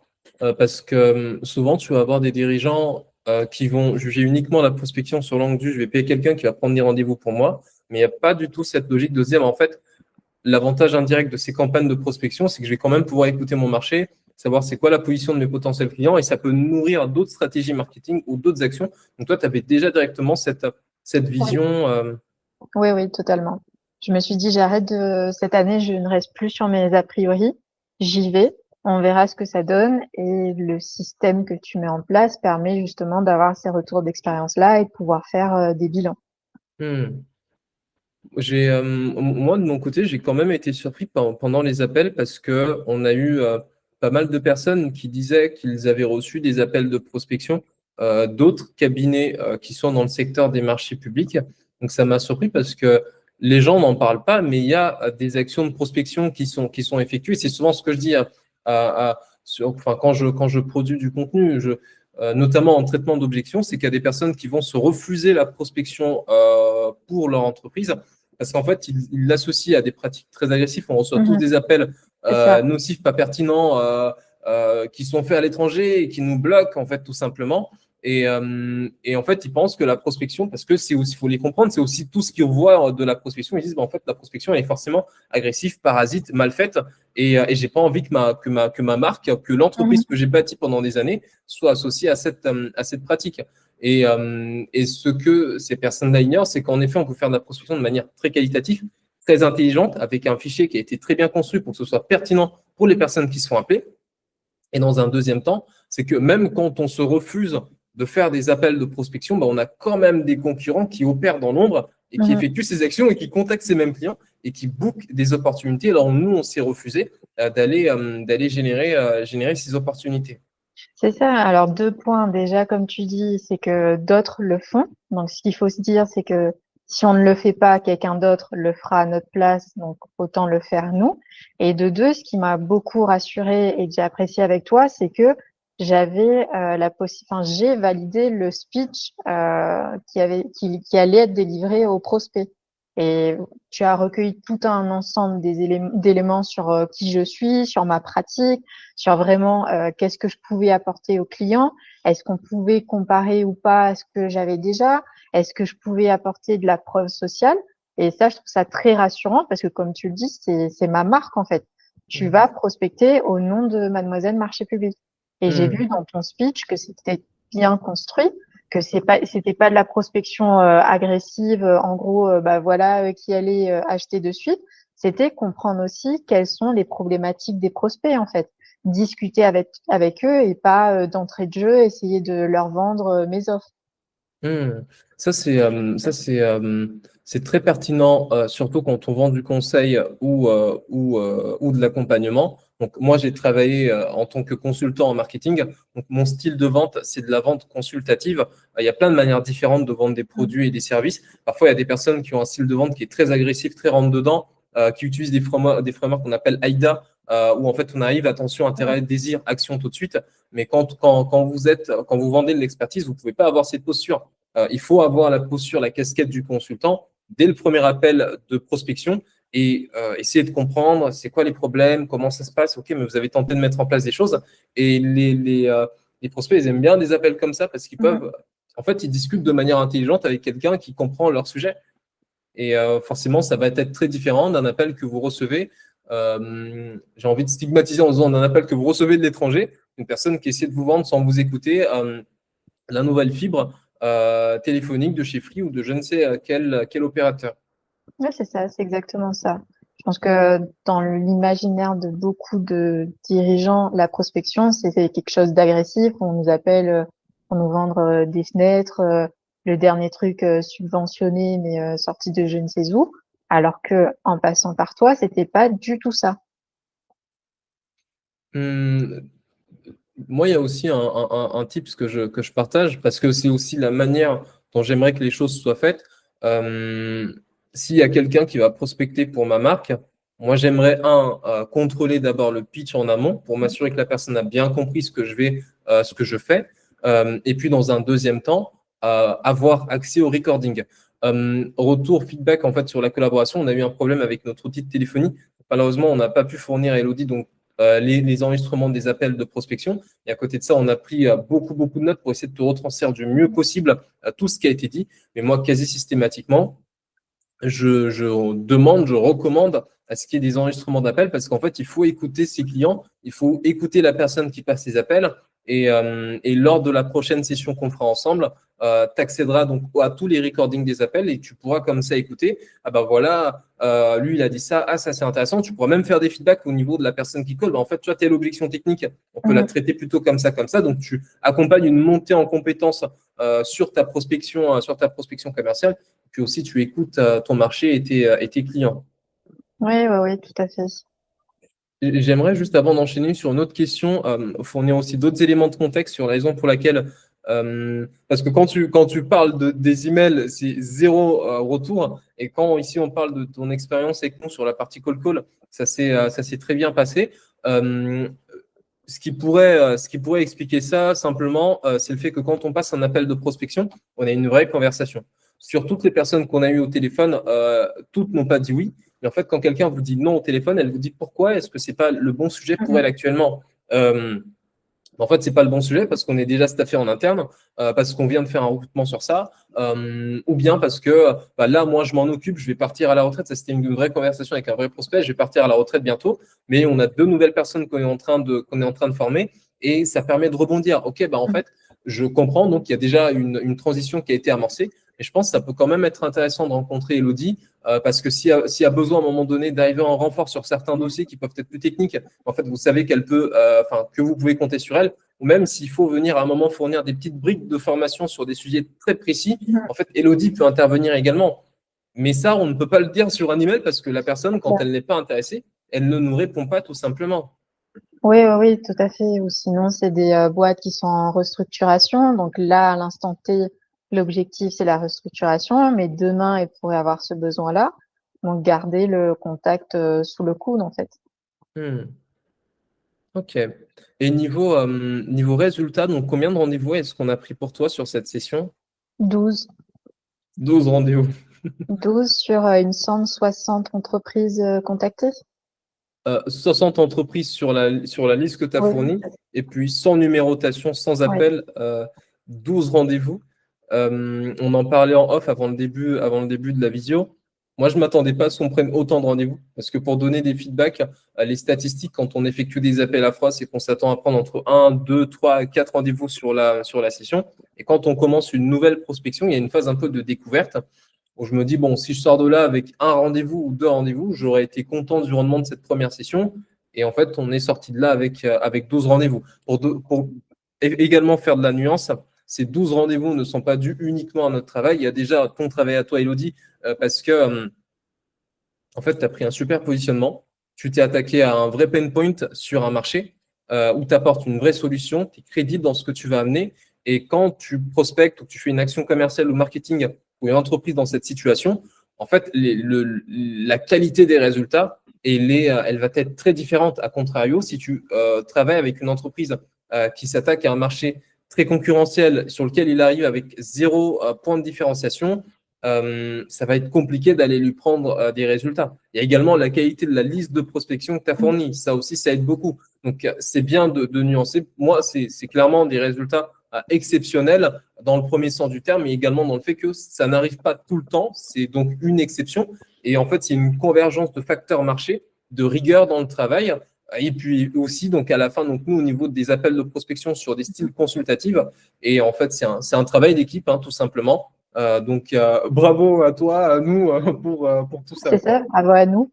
parce que souvent, tu vas avoir des dirigeants qui vont juger uniquement la prospection sur l'angle du je vais payer quelqu'un qui va prendre des rendez-vous pour moi, mais il n'y a pas du tout cette logique de se dire, en fait, l'avantage indirect de ces campagnes de prospection, c'est que je vais quand même pouvoir écouter mon marché, savoir c'est quoi la position de mes potentiels clients et ça peut nourrir d'autres stratégies marketing ou d'autres actions. Donc, toi, tu avais déjà directement cette Oui. vision. Oui, oui, totalement. Je me suis dit, cette année, je ne reste plus sur mes a priori. J'y vais. On verra ce que ça donne. Et le système que tu mets en place permet justement d'avoir ces retours d'expérience-là et de pouvoir faire des bilans. Hmm. Moi, de mon côté, j'ai quand même été surpris pendant les appels parce que on a eu pas mal de personnes qui disaient qu'ils avaient reçu des appels de prospection d'autres cabinets qui sont dans le secteur des marchés publics. Donc, ça m'a surpris parce que les gens n'en parlent pas, mais il y a des actions de prospection qui sont effectuées. C'est souvent ce que je dis enfin, quand je produis du contenu, notamment en traitement d'objections, c'est qu'il y a des personnes qui vont se refuser la prospection pour leur entreprise parce qu'en fait, ils l'associent à des pratiques très agressives. On reçoit tous Mhm, des appels c'est ça. nocifs, pas pertinents, qui sont faits à l'étranger et qui nous bloquent, en fait, tout simplement. Et en fait, ils pensent que la prospection, parce que c'est aussi, il faut les comprendre, c'est aussi tout ce qu'ils voient de la prospection. Ils disent, bah, en fait, la prospection, elle est forcément agressive, parasite, mal faite. Et j'ai pas envie que ma marque, que l'entreprise que Mhm, j'ai bâtie pendant des années soit associée à cette pratique. Et ce que ces personnes-là ignorent, c'est qu'en effet, on peut faire de la prospection de manière très qualitative, très intelligente, avec un fichier qui a été très bien construit pour que ce soit pertinent pour les personnes qui se font appeler. Et dans un deuxième temps, c'est que même quand on se refuse de faire des appels de prospection, bah, on a quand même des concurrents qui opèrent dans l'ombre et qui mhm. effectuent ces actions et qui contactent ces mêmes clients et qui bookent des opportunités. Alors nous, on s'est refusé d'aller générer ces opportunités. C'est ça. Alors, deux points. Déjà, comme tu dis, c'est que d'autres le font. Donc, ce qu'il faut se dire, c'est que si on ne le fait pas, quelqu'un d'autre le fera à notre place. Donc, autant le faire nous. Et de deux, ce qui m'a beaucoup rassurée et que j'ai apprécié avec toi, c'est que j'avais enfin, j'ai validé le speech qui allait être délivré aux prospects. Et tu as recueilli tout un ensemble d'éléments sur qui je suis, sur ma pratique, sur vraiment qu'est-ce que je pouvais apporter aux clients, est-ce qu'on pouvait comparer ou pas à ce que j'avais déjà, est-ce que je pouvais apporter de la preuve sociale. Et ça, je trouve ça très rassurant parce que comme tu le dis, c'est ma marque en fait. Tu vas prospecter au nom de Mademoiselle Marché Public. Et j'ai vu Mmh. dans ton speech que c'était bien construit, que c'était pas de la prospection agressive, en gros, bah voilà, qui allait acheter de suite. C'était comprendre aussi quelles sont les problématiques des prospects en fait, discuter avec eux et pas d'entrée de jeu essayer de leur vendre mes offres. Hmm. C'est très pertinent, surtout quand on vend du conseil ou de l'accompagnement. Donc, moi, j'ai travaillé en tant que consultant en marketing. Donc, mon style de vente, c'est de la vente consultative. Il y a plein de manières différentes de vendre des Mm. produits et des services. Parfois, il y a des personnes qui ont un style de vente qui est très agressif, très rentre-dedans, qui utilisent des frameworks qu'on appelle AIDA, où en fait, on arrive, attention, intérêt, désir, action tout de suite. Mais quand vous vendez de l'expertise, vous ne pouvez pas avoir cette posture. Il faut avoir la posture, la casquette du consultant dès le premier appel de prospection et essayer de comprendre c'est quoi les problèmes, comment ça se passe. Ok, mais vous avez tenté de mettre en place des choses. Et les prospects, ils aiment bien des appels comme ça parce qu'ils Mhm. peuvent, en fait, ils discutent de manière intelligente avec quelqu'un qui comprend leur sujet. Et forcément, ça va être très différent d'un appel que vous recevez. J'ai envie de stigmatiser en disant d'un appel que vous recevez de l'étranger, une personne qui essaie de vous vendre sans vous écouter la nouvelle fibre téléphonique de chez Free ou de je ne sais quel opérateur. Ouais, c'est ça, c'est exactement ça. Je pense que dans l'imaginaire de beaucoup de dirigeants, la prospection, c'est quelque chose d'agressif. On nous appelle pour nous vendre des fenêtres, le dernier truc subventionné mais sorti de je ne sais où. Alors que en passant par toi, c'était pas du tout ça. Hum, Moi, il y a aussi un tips que je partage parce que c'est aussi la manière dont j'aimerais que les choses soient faites. S'il y a quelqu'un qui va prospecter pour ma marque, moi, j'aimerais, contrôler d'abord le pitch en amont pour m'assurer que la personne a bien compris ce que je fais. Et puis, dans un deuxième temps, avoir accès au recording. Retour, feedback, en fait, sur la collaboration, on a eu un problème avec notre outil de téléphonie. Malheureusement, on n'a pas pu fournir à Elodie donc, les enregistrements des appels de prospection. Et à côté de ça, on a pris beaucoup, beaucoup de notes pour essayer de te retranscrire du mieux possible tout ce qui a été dit. Mais moi, quasi systématiquement, je demande, je recommande à ce qu'il y ait des enregistrements d'appels parce qu'en fait, il faut écouter ses clients, il faut écouter la personne qui passe ses appels. Et lors de la prochaine session qu'on fera ensemble, tu accéderas donc à tous les recordings des appels et tu pourras comme ça écouter. Ah ben voilà, lui il a dit ça, ah ça c'est intéressant. Tu pourras même faire des feedbacks au niveau de la personne qui colle. En fait, tu as telle objection technique, on peut la traiter plutôt comme ça, comme ça. Donc tu accompagnes une montée en compétences sur ta prospection commerciale. Puis aussi tu écoutes ton marché et tes clients. Oui, oui, oui, tout à fait. J'aimerais juste avant d'enchaîner sur une autre question, fournir aussi d'autres éléments de contexte sur la raison pour laquelle, parce que quand tu parles des emails, c'est zéro retour. Et quand ici on parle de ton expérience avec nous sur la partie call, ça s'est très bien passé. Ce qui pourrait expliquer ça simplement, c'est le fait que quand on passe un appel de prospection, on a une vraie conversation. Sur toutes les personnes qu'on a eues au téléphone, toutes n'ont pas dit oui. Mais en fait, quand quelqu'un vous dit non au téléphone, elle vous dit pourquoi est-ce que ce n'est pas le bon sujet pour elle actuellement. En fait, ce n'est pas le bon sujet parce qu'on est déjà staffé en interne, parce qu'on vient de faire un recrutement sur ça, ou bien parce que là, moi, je m'en occupe, je vais partir à la retraite. Ça, c'était une vraie conversation avec un vrai prospect. Je vais partir à la retraite bientôt, mais on a 2 nouvelles personnes qu'on est en train de former et ça permet de rebondir. OK, en fait, je comprends. Donc, il y a déjà une transition qui a été amorcée. Et je pense que ça peut quand même être intéressant de rencontrer Elodie parce que s'il y a besoin à un moment donné d'arriver en renfort sur certains dossiers qui peuvent être plus techniques, en fait, vous savez qu'elle peut, que vous pouvez compter sur elle, ou même s'il faut venir à un moment fournir des petites briques de formation sur des sujets très précis, en fait, Elodie peut intervenir également. Mais ça, on ne peut pas le dire sur un email parce que la personne, quand elle n'est pas intéressée, elle ne nous répond pas tout simplement. Oui, oui, oui, tout à fait. Ou sinon, c'est des boîtes qui sont en restructuration. Donc là, à l'instant T, l'objectif, c'est la restructuration, mais demain, elle pourrait avoir ce besoin-là. Donc, garder le contact sous le coude, en fait. Ok. Et niveau résultat, donc combien de rendez-vous est-ce qu'on a pris pour toi sur cette session? 12. 12 rendez-vous. 12 sur, il me semble, 60 entreprises contactées. 60 entreprises sur la liste que tu as Oui. fournie, et puis sans numérotation, sans appel, 12 rendez-vous. On en parlait en off avant le début de la visio. Moi, je ne m'attendais pas à ce qu'on prenne autant de rendez-vous, parce que pour donner des feedbacks, les statistiques, quand on effectue des appels à froid, c'est qu'on s'attend à prendre entre 1, 2, 3, 4 rendez-vous sur la session. Et quand on commence une nouvelle prospection, il y a une phase un peu de découverte où je me dis, bon, si je sors de là avec un rendez-vous ou 2 rendez-vous, j'aurais été content du rendement de cette première session. Et en fait, on est sorti de là avec 12 rendez-vous. Pour également faire de la nuance, ces 12 rendez-vous ne sont pas dus uniquement à notre travail. Il y a déjà ton travail à toi, Elodie, parce que, en fait, tu as pris un super positionnement. Tu t'es attaqué à un vrai pain point sur un marché où tu apportes une vraie solution, tu es crédible dans ce que tu vas amener. Et quand tu prospectes ou tu fais une action commerciale ou marketing pour une entreprise dans cette situation, en fait, la qualité des résultats, elle va être très différente. À contrario, si tu travailles avec une entreprise qui s'attaque à un marché très concurrentiel sur lequel il arrive avec zéro point de différenciation, ça va être compliqué d'aller lui prendre des résultats. Il y a également la qualité de la liste de prospection que tu as fournie. Ça aussi, ça aide beaucoup. Donc, c'est bien de nuancer. Moi, c'est clairement des résultats exceptionnels dans le premier sens du terme, mais également dans le fait que ça n'arrive pas tout le temps. C'est donc une exception. Et en fait, c'est une convergence de facteurs marché, de rigueur dans le travail. Et puis aussi, donc à la fin, donc nous, au niveau des appels de prospection sur des styles consultatifs, et en fait, c'est un travail d'équipe, hein, tout simplement. Donc, bravo à toi, à nous, pour tout ça. C'est ça, bravo à nous.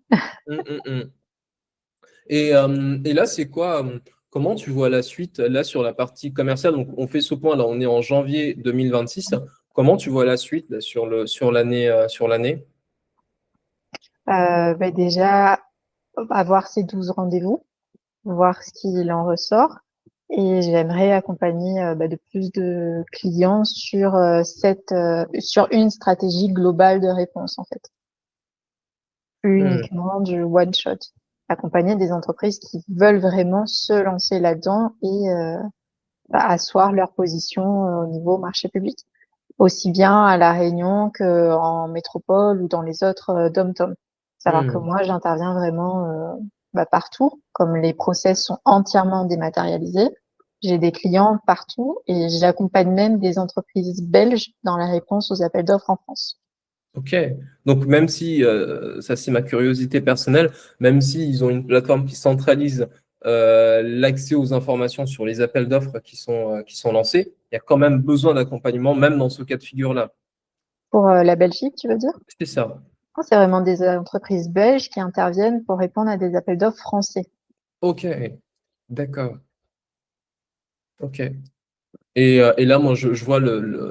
Et là, c'est quoi comment tu vois la suite là sur la partie commerciale? Donc, on fait ce point là, on est en janvier 2026. Comment tu vois la suite là, sur l'année? Déjà, avoir ces 12 rendez-vous, voir ce qu'il en ressort. et j'aimerais accompagner de plus de clients sur sur une stratégie globale de réponse en fait, plus Hmm. uniquement du one shot. Accompagner des entreprises qui veulent vraiment se lancer là-dedans et asseoir leur position au niveau marché public, aussi bien à La Réunion qu'en métropole ou dans les autres dom-tom. Savoir que Hmm. moi, j'interviens vraiment partout, comme les process sont entièrement dématérialisés. J'ai des clients partout et j'accompagne même des entreprises belges dans la réponse aux appels d'offres en France. Ok. Donc, même si, ça c'est ma curiosité personnelle, même s'ils ont une plateforme qui centralise l'accès aux informations sur les appels d'offres qui sont lancés, il y a quand même besoin d'accompagnement, même dans ce cas de figure-là. Pour la Belgique, tu veux dire? C'est ça. Non, c'est vraiment des entreprises belges qui interviennent pour répondre à des appels d'offres français. Ok. D'accord. Ok. Et là, moi, je vois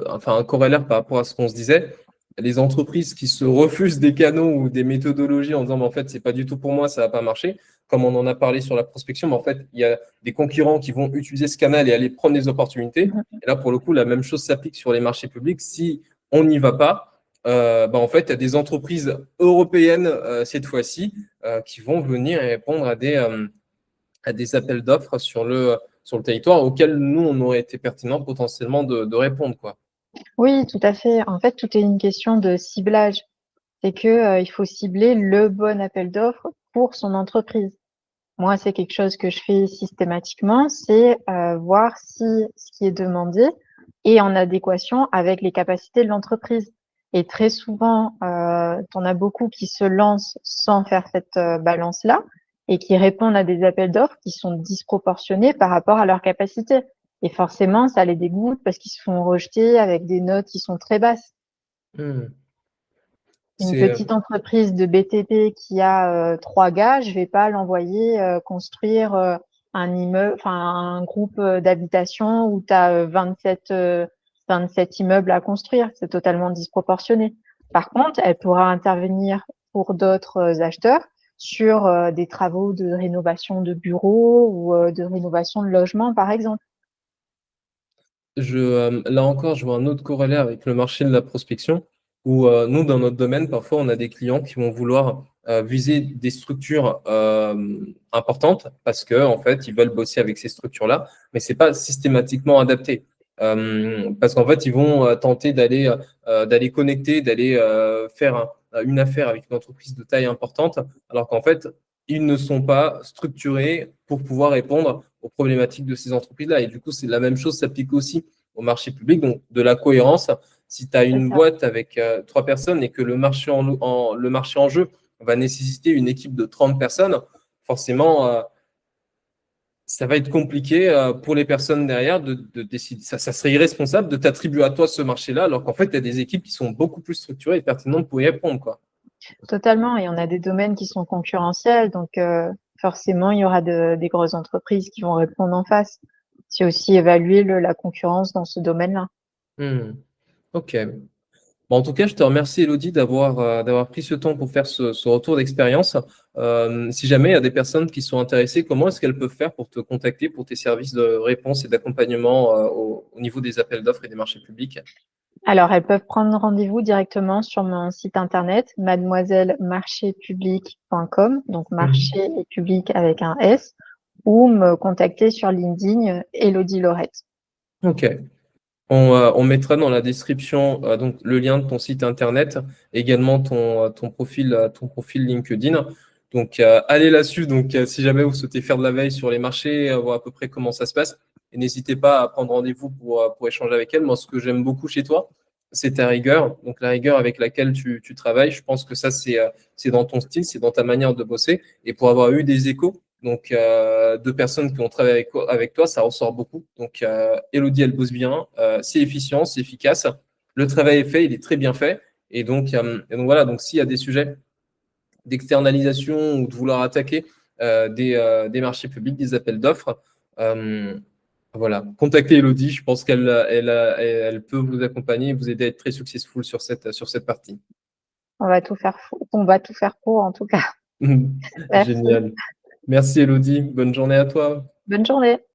enfin, un corollaire par rapport à ce qu'on se disait. Les entreprises qui se refusent des canaux ou des méthodologies en disant, mais en fait, c'est pas du tout pour moi, ça va pas marcher. Comme on en a parlé sur la prospection, mais en fait, il y a des concurrents qui vont utiliser ce canal et aller prendre des opportunités. Mhm. Et là, pour le coup, la même chose s'applique sur les marchés publics. Si on n'y va pas, en fait, il y a des entreprises européennes, cette fois-ci, qui vont venir et répondre à des appels d'offres sur le territoire auxquels nous, on aurait été pertinent potentiellement de répondre, quoi. Oui, tout à fait. En fait, tout est une question de ciblage. C'est que, il faut cibler le bon appel d'offres pour son entreprise. Moi, c'est quelque chose que je fais systématiquement, c'est voir si ce qui est demandé est en adéquation avec les capacités de l'entreprise. Et très souvent, tu en as beaucoup qui se lancent sans faire cette balance-là et qui répondent à des appels d'offres qui sont disproportionnés par rapport à leurs capacités. Et forcément, ça les dégoûte parce qu'ils se font rejeter avec des notes qui sont très basses. Hmm. Une C'est, petite entreprise de BTP qui a 3 gars, je vais pas l'envoyer construire un immeuble, enfin un groupe d'habitation où tu as 27 immeubles à construire. C'est totalement disproportionné. Par contre, elle pourra intervenir pour d'autres acheteurs sur des travaux de rénovation de bureaux ou de rénovation de logements, par exemple. là encore, je vois un autre corollaire avec le marché de la prospection, où nous, dans notre domaine, parfois, on a des clients qui vont vouloir viser des structures importantes parce que, en fait, ils veulent bosser avec ces structures-là, mais c'est pas systématiquement adapté. Parce qu'en fait, ils vont tenter d'aller connecter, d'aller faire une affaire avec une entreprise de taille importante, alors qu'en fait, ils ne sont pas structurés pour pouvoir répondre aux problématiques de ces entreprises-là. Et du coup, c'est la même chose s'applique aussi au marché public, donc de la cohérence. Si tu as C'est une ça. boîte avec 3 personnes et que le marché en jeu va nécessiter une équipe de 30 personnes, forcément, ça va être compliqué pour les personnes derrière de décider. Ça serait irresponsable de t'attribuer à toi ce marché-là, alors qu'en fait, il y a des équipes qui sont beaucoup plus structurées et pertinentes pour y répondre, quoi. Totalement, et on a des domaines qui sont concurrentiels, donc forcément, il y aura des grosses entreprises qui vont répondre en face. C'est aussi évaluer la concurrence dans ce domaine-là. Hmm. Ok. Bon, en tout cas, je te remercie, Elodie, d'avoir pris ce temps pour faire ce retour d'expérience. Si jamais il y a des personnes qui sont intéressées, comment est-ce qu'elles peuvent faire pour te contacter pour tes services de réponse et d'accompagnement au niveau des appels d'offres et des marchés publics? Alors, elles peuvent prendre rendez-vous directement sur mon site internet, mademoisellemarchépublic.com, donc Mhm. marché et public avec un S, ou me contacter sur LinkedIn, Elodie Laurette. Ok. On mettra dans la description donc le lien de ton site internet, également ton profil LinkedIn. Donc, allez là-dessus. Donc, si jamais vous souhaitez faire de la veille sur les marchés, voir à peu près comment ça se passe, et n'hésitez pas à prendre rendez-vous pour échanger avec elle. Moi, ce que j'aime beaucoup chez toi, c'est ta rigueur. Donc, la rigueur avec laquelle tu travailles, je pense que ça, c'est dans ton style, c'est dans ta manière de bosser. Et pour avoir eu des échos, donc, de personnes qui ont travaillé avec toi, ça ressort beaucoup. Donc, Elodie, elle bosse bien, c'est efficient, c'est efficace. Le travail est fait, il est très bien fait. Et donc voilà, donc s'il y a des sujets d'externalisation ou de vouloir attaquer des marchés publics, des appels d'offres, euh, voilà, contactez Elodie. Je pense qu'elle peut vous accompagner et vous aider à être très successful sur cette partie. On va tout faire pour, en tout cas. Merci. Génial. Merci Elodie. Bonne journée à toi. Bonne journée.